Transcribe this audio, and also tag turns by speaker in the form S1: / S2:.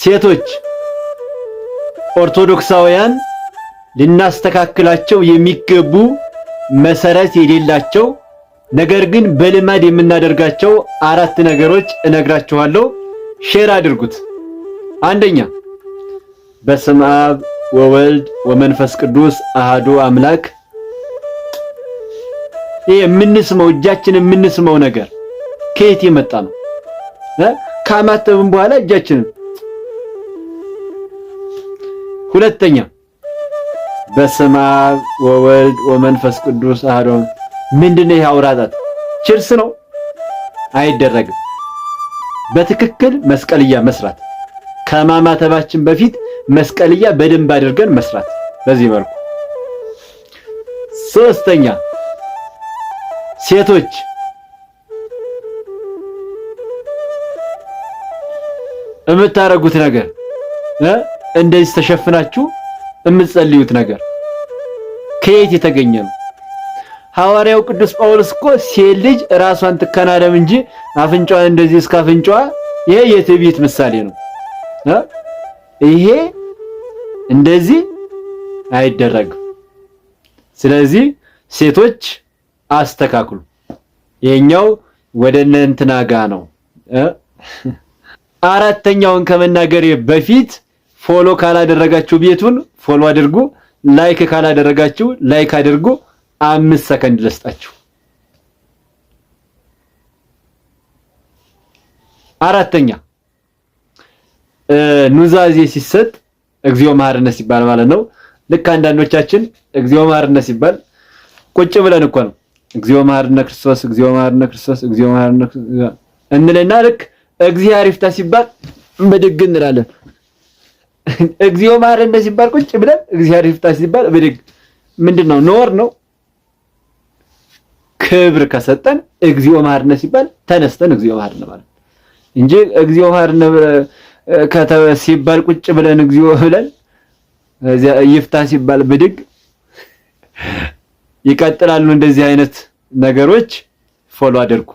S1: ሴቶች ኦርቶዶክሳውያን ልናስተካክላቸው የሚገቡ መሰረት የሌላቸው ነገር ግን በልማድ የምናደርጋቸው 4 ነገሮች እነግራችኋለሁ። ሼር አድርጉት። አንደኛ በስመ አብ ወወልድ ወመንፈስ ቅዱስ አሃዱ አምላክ። ይሄ የምንስመው እጃችን የምንስመው ነገር ከየት የመጣ ነው? ካማተብን በኋላ እጃችን። ሁለተኛ በስመ አብ ወወልድ ወመንፈስ ቅዱስ አሃዱ። ምንድነው ይሄ አውራጣት? ችርስ ነው? አይደረግም። በትክክል መስቀልያ መስራት፣ ከማማተባችን በፊት መስቀልያ በደንብ አድርገን መስራት በዚህ መልኩ። ሶስተኛ ሴቶች የምታረጉት ነገር እንደዚህ ተሸፍናችሁ የምትጸልዩት ነገር ከየት የተገኘ ነው? ሐዋርያው ቅዱስ ጳውሎስ እኮ ሴት ልጅ ራሷን ትከናደም እንጂ አፍንጫዋን እንደዚህ እስከ አፍንጫዋ፣ ይሄ የትዕቢት ምሳሌ ነው። ይሄ እንደዚህ አይደረግም። ስለዚህ ሴቶች አስተካክሉ። ይሄኛው ወደ እንትና ጋ ነው። አራተኛውን ከመናገሬ በፊት ፎሎ ካላደረጋችሁ ቤቱን ፎሎ አድርጉ። ላይክ ካላደረጋችሁ ላይክ አድርጉ። 5 ሰከንድ ልስጣችሁ። አራተኛ ኑዛዜ ሲሰጥ እግዚኦ መሐረነ ሲባል ማለት ነው። ልክ አንዳንዶቻችን እግዚኦ መሐረነ ሲባል ቁጭ ብለን እኮ ነው እግዚኦ መሐረነ ክርስቶስ፣ እግዚኦ መሐረነ ክርስቶስ፣ እግዚኦ መሐረነ እንልና ልክ እግዚአብሔር ይፍታ ሲባል ብድግ እንላለን። እግዚኦ መሐረነ ሲባል ቁጭ ብለን እግዚአብሔር ይፍታ ሲባል ብድግ። ምንድነው? ኖር ነው። ክብር ከሰጠን እግዚኦ መሐረነ ሲባል ተነስተን እግዚኦ መሐረነ ማለት እንጂ እግዚኦ መሐረነ ሲባል ቁጭ ብለን እግዚኦ ብለን ይፍታ ሲባል ብድግ። ይቀጥላሉ እንደዚህ አይነት ነገሮች። ፎሎ አድርጉ።